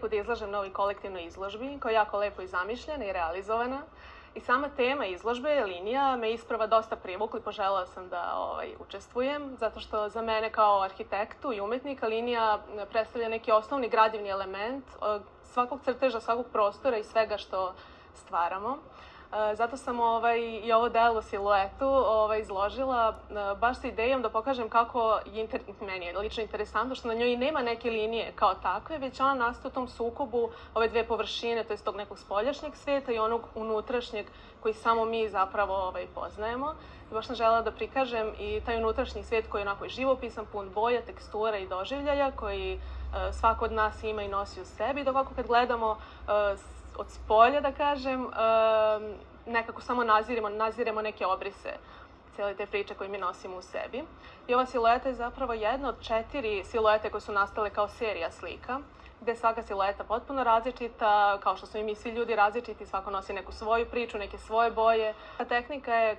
Da izlažem na ovoj kolektivnoj izložbi, koja je jako lepo i zamišljena i realizovana. I sama tema izložbe, linija, me isprva dosta privukla i poželjela sam da učestvujem, zato što za mene kao arhitektu i umetnika linija predstavlja neki osnovni gradivni element svakog crteža, svakog prostora i svega što stvaramo. Zato sam i ovo delo siluetu izložila baš sa idejom da pokažem kako je meni je lično interesantno što na njoj nema neke linije kao takve, već ona nastaje u tom sukobu ove dve površine, to je tog nekog spoljašnjeg sveta i onog unutrašnjeg koji samo mi zapravo poznajemo. I baš sam želela da prikažem i taj unutrašnji svet koji je onako živopisan, pun boja, tekstura i doživljaja koji svako od nas ima i nosi u sebi, dok ako kad gledamo od spolja, da kažem, nekako samo naziremo neke obrise cijele te priče koje mi nosimo u sebi. I ova silueta je zapravo jedna od 4 siluete koje su nastale kao serija slika, gde je svaka silueta potpuno različita, kao što smo i mi svi ljudi različiti, svako nosi neku svoju priču, neke svoje boje. Tehnika je